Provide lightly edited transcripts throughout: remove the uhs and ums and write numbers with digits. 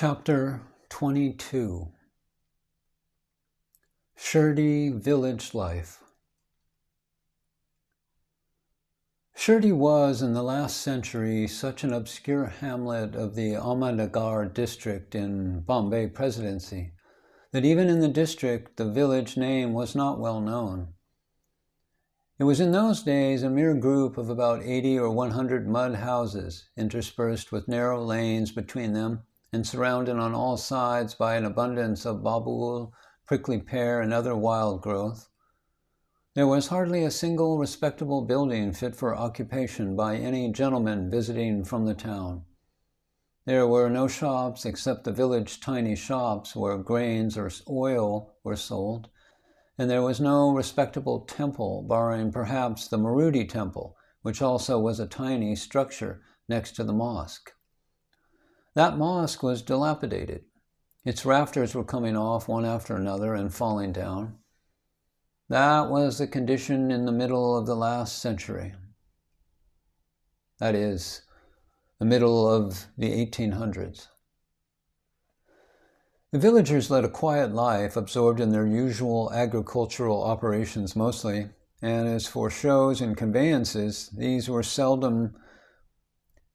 Chapter 22 Shirdi Village Life. Shirdi was, in the last century, such an obscure hamlet of the Ahmednagar district in Bombay Presidency that even in the district the village name was not well known. It was in those days a mere group of about 80 or 100 mud houses, interspersed with narrow lanes between them, and surrounded on all sides by an abundance of babul, prickly pear, and other wild growth. There was hardly a single respectable building fit for occupation by any gentleman visiting from the town. There were no shops except the village tiny shops where grains or oil were sold, and there was no respectable temple, barring perhaps the Maruti temple, which also was a tiny structure next to the mosque. That mosque was dilapidated. Its rafters were coming off one after another and falling down. That was the condition in the middle of the last century. That is, the middle of the 1800s. The villagers led a quiet life, absorbed in their usual agricultural operations mostly, and as for shows and conveyances, these were seldom,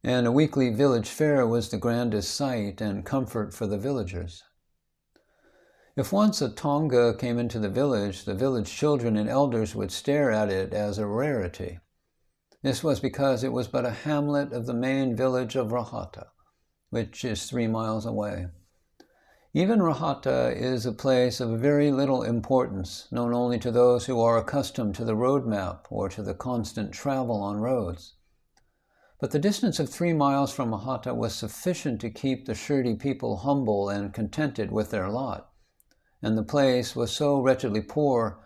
and a weekly village fair was the grandest sight and comfort for the villagers. If once a tonga came into the village children and elders would stare at it as a rarity. This was because it was but a hamlet of the main village of Rahata, which is 3 miles away. Even Rahata is a place of very little importance, known only to those who are accustomed to the road map or to the constant travel on roads. But the distance of 3 miles from Rahata was sufficient to keep the Shirdi people humble and contented with their lot, and the place was so wretchedly poor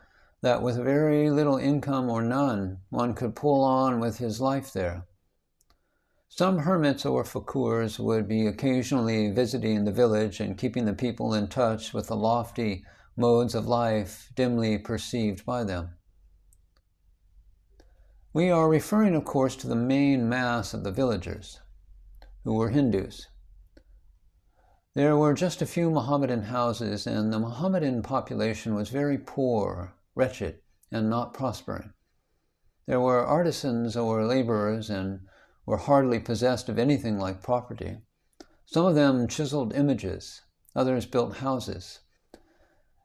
that with very little income or none, one could pull on with his life there. Some hermits or fakirs would be occasionally visiting the village and keeping the people in touch with the lofty modes of life dimly perceived by them. We are referring, of course, to the main mass of the villagers, who were Hindus. There were just a few Mohammedan houses, and the Mohammedan population was very poor, wretched, and not prospering. There were artisans or laborers, and were hardly possessed of anything like property. Some of them chiseled images, others built houses.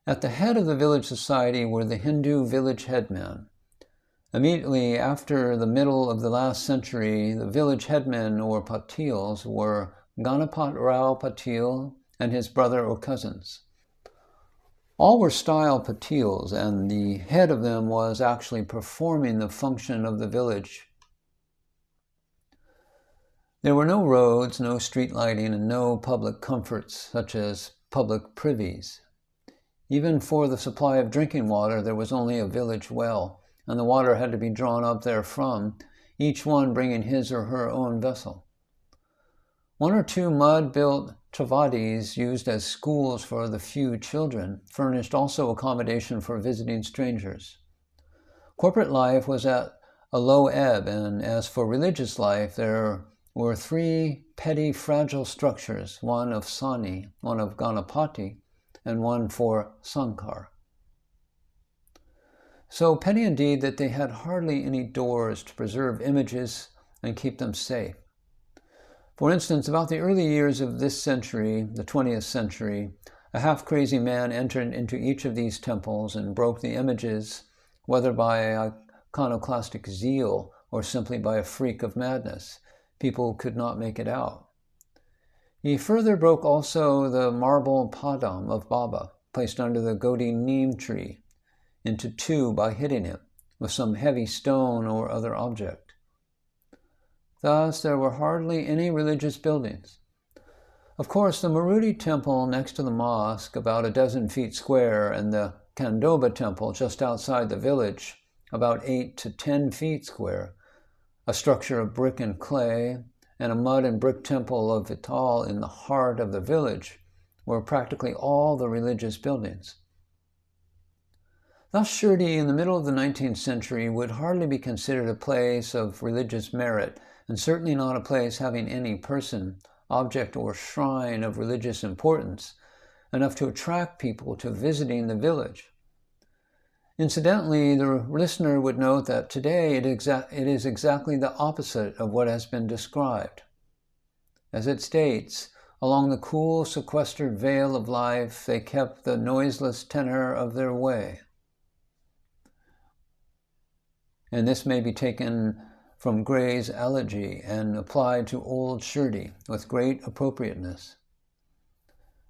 At the head of the village society were the Hindu village headman. Immediately after the middle of the last century, the village headmen or patils were Ganapat Rao Patil and his brother or cousins. All were styled patils, and the head of them was actually performing the function of the village. There were no roads, no street lighting, and no public comforts such as public privies. Even for the supply of drinking water, there was only a village well, and the water had to be drawn up therefrom, each one bringing his or her own vessel. 1 or 2 mud-built travadis used as schools for the few children furnished also accommodation for visiting strangers. Corporate life was at a low ebb, and as for religious life, there were 3 petty fragile structures, one of Sani, one of Ganapati, and one for Sankar. So petty indeed that they had hardly any doors to preserve images and keep them safe. For instance, about the early years of this century, the 20th century, a half-crazy man entered into each of these temples and broke the images, whether by iconoclastic zeal or simply by a freak of madness. People could not make it out. He further broke also the marble padam of Baba, placed under the Godi neem tree, into 2 by hitting him with some heavy stone or other object. Thus, there were hardly any religious buildings. Of course, the Maruti temple next to the mosque, about a dozen feet square, and the Kandoba temple just outside the village, about 8 to 10 feet square, a structure of brick and clay, and a mud and brick temple of Vital in the heart of the village, were practically all the religious buildings. Thus, Shirdi in the middle of the 19th century would hardly be considered a place of religious merit, and certainly not a place having any person object or shrine of religious importance, enough to attract people to visiting the village. Incidentally, the listener would note that today it is exactly the opposite of what has been described. As it states, along the cool, sequestered vale of life, they kept the noiseless tenor of their way. And this may be taken from Gray's elegy and applied to old Shirdi with great appropriateness.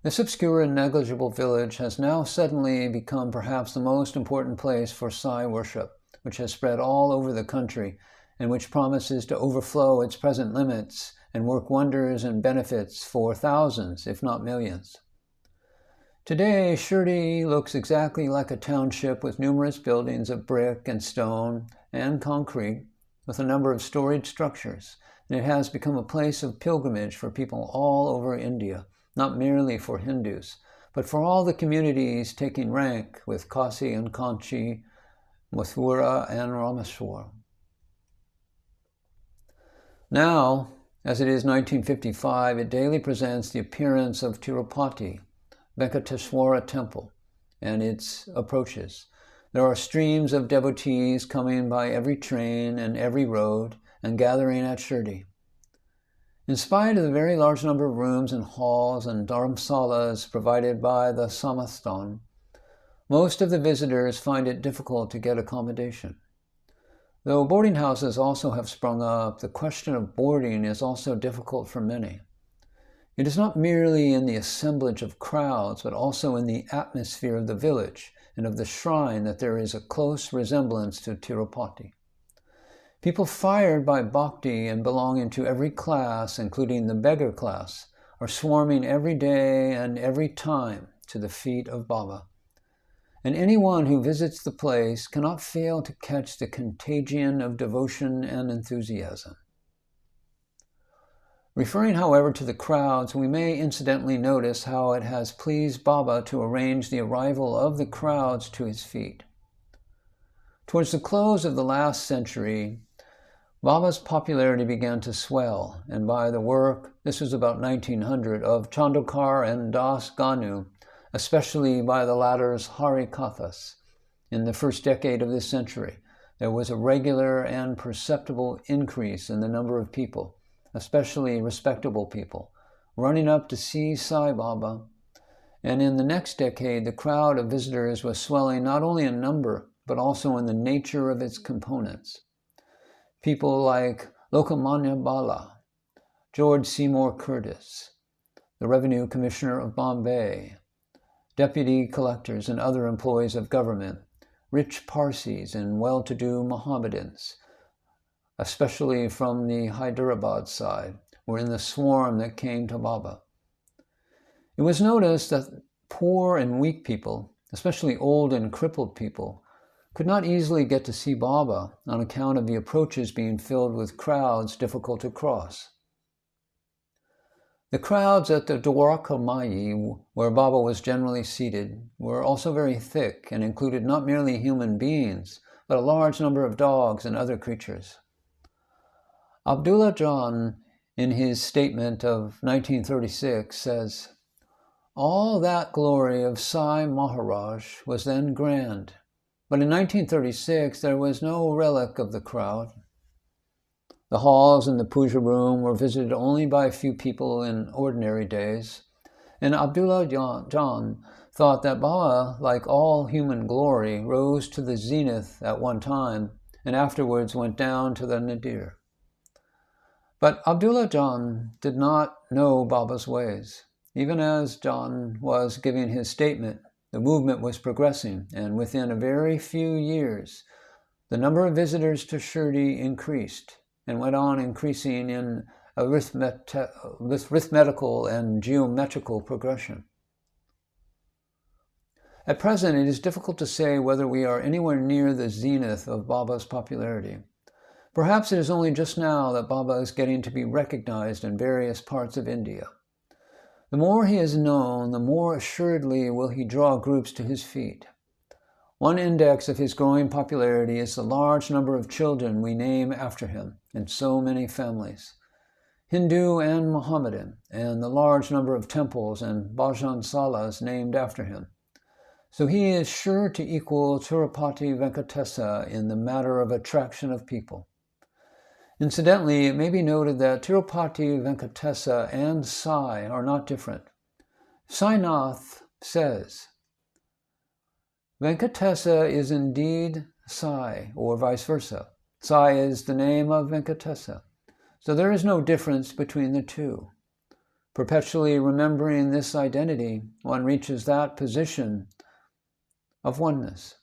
This obscure and negligible village has now suddenly become perhaps the most important place for Sai worship, which has spread all over the country and which promises to overflow its present limits and work wonders and benefits for thousands, if not millions. Today, Shirdi looks exactly like a township with numerous buildings of brick and stone and concrete, with a number of storied structures, and it has become a place of pilgrimage for people all over India, not merely for Hindus, but for all the communities taking rank with Kasi and Kanchi, Mathura and Rameswaram. Now, as it is 1955, it daily presents the appearance of Tirupati, Venkateswara Temple, and its approaches. There are streams of devotees coming by every train and every road and gathering at Shirdi. In spite of the very large number of rooms and halls and dharamsalas provided by the Samasthan, most of the visitors find it difficult to get accommodation. Though boarding houses also have sprung up, the question of boarding is also difficult for many. It is not merely in the assemblage of crowds, but also in the atmosphere of the village and of the shrine that there is a close resemblance to Tirupati. People fired by bhakti and belonging to every class, including the beggar class, are swarming every day and every time to the feet of Baba. And anyone who visits the place cannot fail to catch the contagion of devotion and enthusiasm. Referring, however, to the crowds, we may incidentally notice how it has pleased Baba to arrange the arrival of the crowds to his feet. Towards the close of the last century, Baba's popularity began to swell, and by the work, this was about 1900, of Chandokar and Das Ganu, especially by the latter's Hari Kathas, in the first decade of this century, there was a regular and perceptible increase in the number of people, especially respectable people, running up to see Sai Baba, and in the next decade the crowd of visitors was swelling not only in number, but also in the nature of its components. People like Lokmanya Bala, George Seymour Curtis, the Revenue Commissioner of Bombay, deputy collectors and other employees of government, rich Parsis and well-to-do Mohammedans, especially from the Hyderabad side, were in the swarm that came to Baba. It was noticed that poor and weak people, especially old and crippled people, could not easily get to see Baba on account of the approaches being filled with crowds difficult to cross. The crowds at the Dwarka Mayi, where Baba was generally seated, were also very thick and included not merely human beings, but a large number of dogs and other creatures. Abdullah Jan, in his statement of 1936, says, "All that glory of Sai Maharaj was then grand, but in 1936 there was no relic of the crowd. The halls and the puja room were visited only by a few people in ordinary days, and Abdullah Jan thought that Baba, like all human glory, rose to the zenith at one time and afterwards went down to the nadir." But Abdullah Jan did not know Baba's ways. Even as Jan was giving his statement, the movement was progressing, and within a very few years, the number of visitors to Shirdi increased and went on increasing in arithmetical and geometrical progression. At present, it is difficult to say whether we are anywhere near the zenith of Baba's popularity. Perhaps it is only just now that Baba is getting to be recognized in various parts of India. The more he is known, the more assuredly will he draw groups to his feet. One index of his growing popularity is the large number of children we name after him in so many families. Hindu and Mohammedan, and the large number of temples and bhajansalas named after him. So he is sure to equal Tirupati Venkatesa in the matter of attraction of people. Incidentally, it may be noted that Tirupati Venkatesa and Sai are not different. Sainath says, Venkatesa is indeed Sai, or vice versa. Sai is the name of Venkatesa. So there is no difference between the two. Perpetually remembering this identity, one reaches that position of oneness.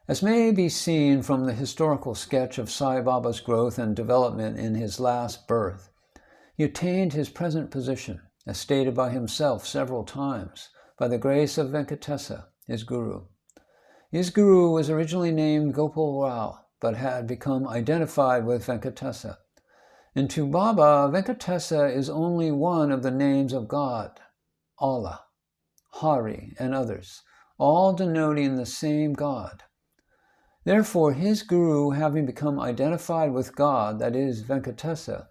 As may be seen from the historical sketch of Sai Baba's growth and development in his last birth, he attained his present position, as stated by himself several times, by the grace of Venkatesa, his guru. His guru was originally named Gopal Rao, but had become identified with Venkatesa. And to Baba, Venkatesa is only one of the names of God, Allah, Hari, and others, all denoting the same God. Therefore, his guru, having become identified with God, that is, Venkatesa,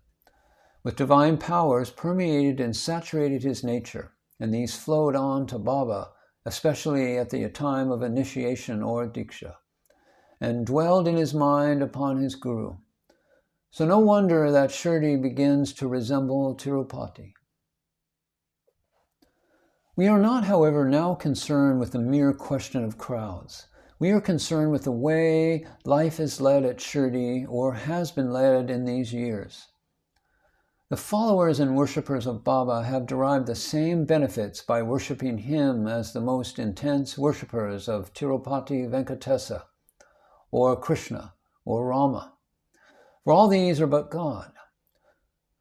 with divine powers, permeated and saturated his nature, and these flowed on to Baba, especially at the time of initiation or diksha, and dwelled in his mind upon his guru. So no wonder that Shirdi begins to resemble Tirupati. We are not, however, now concerned with the mere question of crowds. We are concerned with the way life is led at Shirdi, or has been led in these years. The followers and worshippers of Baba have derived the same benefits by worshipping him as the most intense worshippers of Tirupati Venkatesa, or Krishna, or Rama. For all these are but God.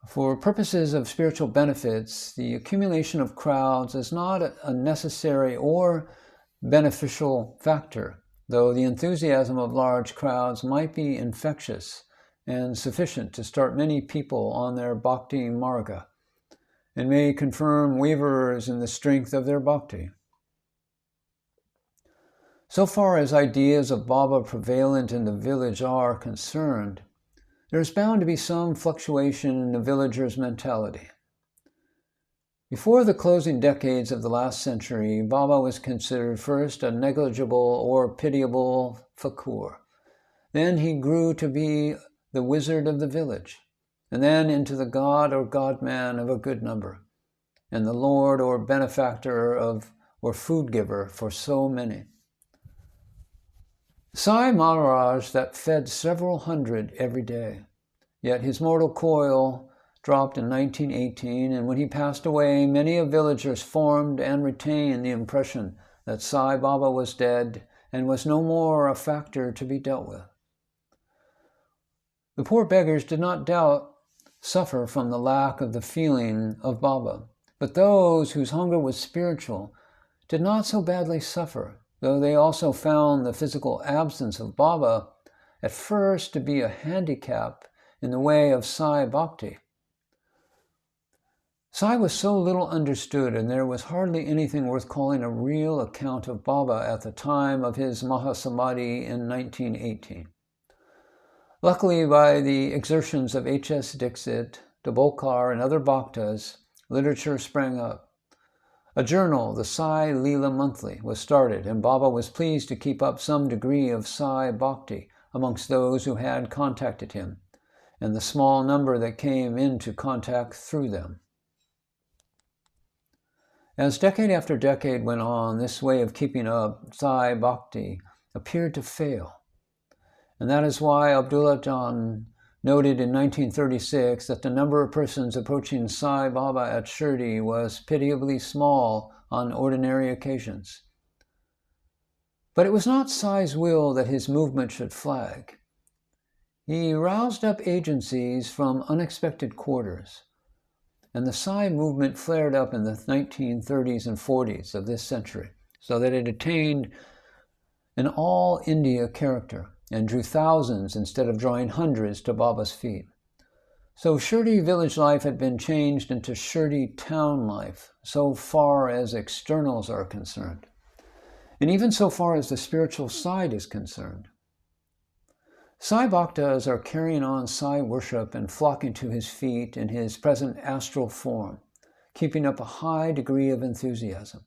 For purposes of spiritual benefits, the accumulation of crowds is not a necessary or beneficial factor, though the enthusiasm of large crowds might be infectious and sufficient to start many people on their bhakti marga, and may confirm waverers in the strength of their bhakti. So far as ideas of Baba prevalent in the village are concerned, there is bound to be some fluctuation in the villager's mentality. Before the closing decades of the last century, Baba was considered first a negligible or pitiable fakur. Then he grew to be the wizard of the village, and then into the god or god-man of a good number, and the lord or benefactor of or food giver for so many. Sai Maharaj that fed several hundred every day, yet his mortal coil dropped in 1918, and when he passed away, many of villagers formed and retained the impression that Sai Baba was dead and was no more a factor to be dealt with. The poor beggars did not doubt suffer from the lack of the feeling of Baba, but those whose hunger was spiritual did not so badly suffer, though they also found the physical absence of Baba at first to be a handicap in the way of Sai Bhakti. Sai was so little understood, and there was hardly anything worth calling a real account of Baba at the time of his Mahasamadhi in 1918. Luckily, by the exertions of H.S. Dixit, Dabolkar, and other bhaktas, literature sprang up. A journal, the Sai Leela Monthly, was started, and Baba was pleased to keep up some degree of Sai Bhakti amongst those who had contacted him, and the small number that came into contact through them. As decade after decade went on, this way of keeping up Sai Bhakti appeared to fail. And that is why Abdullah Jan noted in 1936 that the number of persons approaching Sai Baba at Shirdi was pitiably small on ordinary occasions. But it was not Sai's will that his movement should flag. He roused up agencies from unexpected quarters, and the Sai movement flared up in the 1930s and 40s of this century, so that it attained an all-India character and drew thousands instead of drawing hundreds to Baba's feet. So Shirdi village life had been changed into Shirdi town life, so far as externals are concerned, and even so far as the spiritual side is concerned. Sai Bhaktas are carrying on Sai worship and flocking to his feet in his present astral form, keeping up a high degree of enthusiasm.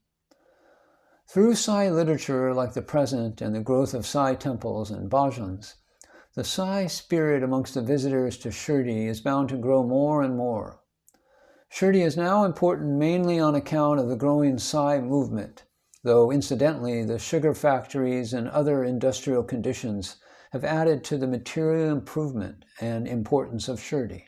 Through Sai literature like the present and the growth of Sai temples and bhajans, the Sai spirit amongst the visitors to Shirdi is bound to grow more and more. Shirdi is now important mainly on account of the growing Sai movement, though incidentally the sugar factories and other industrial conditions have added to the material improvement and importance of Shirdi.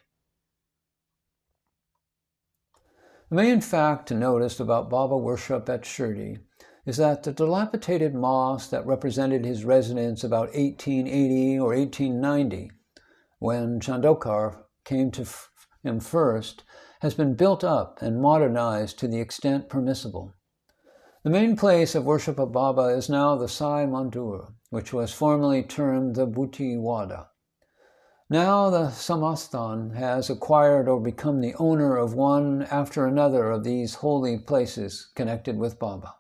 The main fact to notice about Baba worship at Shirdi is that the dilapidated mosque that represented his residence about 1880 or 1890, when Chandokar came to him first, has been built up and modernized to the extent permissible. The main place of worship of Baba is now the Sai Mandir, which was formerly termed the Bhuti Wada. Now the Samasthan has acquired or become the owner of one after another of these holy places connected with Baba.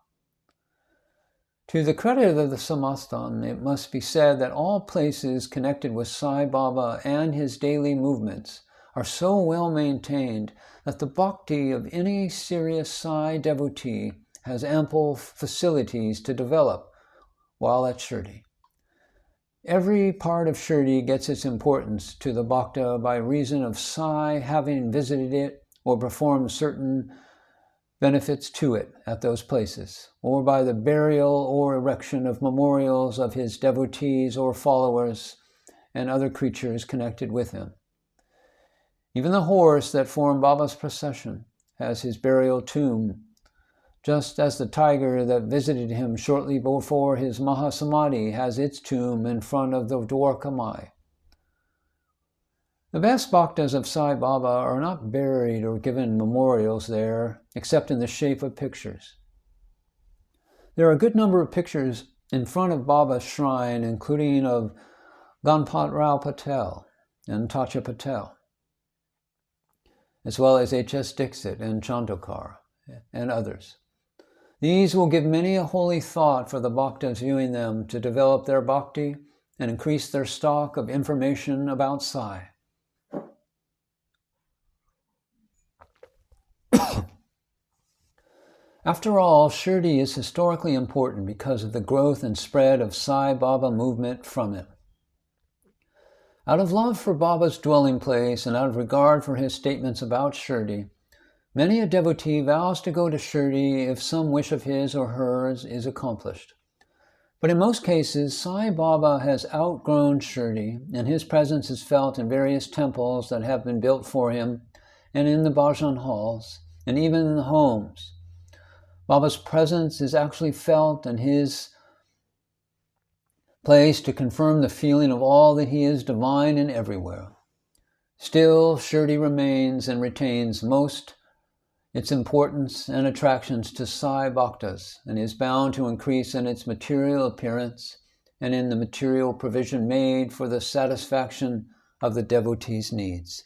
To the credit of the Samasthan, it must be said that all places connected with Sai Baba and his daily movements are so well maintained that the bhakti of any serious Sai devotee has ample facilities to develop while at Shirdi. Every part of Shirdi gets its importance to the bhakta by reason of Sai having visited it or performed certain benefits to it at those places, or by the burial or erection of memorials of his devotees or followers and other creatures connected with him. Even the horse that formed Baba's procession has his burial tomb, just as the tiger that visited him shortly before his Mahasamadhi has its tomb in front of the Dwarka Mai. The best bhaktas of Sai Baba are not buried or given memorials there, except in the shape of pictures. There are a good number of pictures in front of Baba's shrine, including of Ganpat Rao Patel and Tacha Patel, as well as H.S. Dixit and Chandokar and others. These will give many a holy thought for the bhaktas viewing them to develop their bhakti and increase their stock of information about Sai. After all, Shirdi is historically important because of the growth and spread of Sai Baba movement from it. Out of love for Baba's dwelling place and out of regard for his statements about Shirdi, many a devotee vows to go to Shirdi if some wish of his or hers is accomplished. But in most cases, Sai Baba has outgrown Shirdi, and his presence is felt in various temples that have been built for him, and in the bhajan halls, and even in the homes. Baba's presence is actually felt in his place to confirm the feeling of all that he is divine and everywhere. Still, Shirdi remains and retains most its importance and attractions to Sai Bhaktas, and is bound to increase in its material appearance and in the material provision made for the satisfaction of the devotees' needs.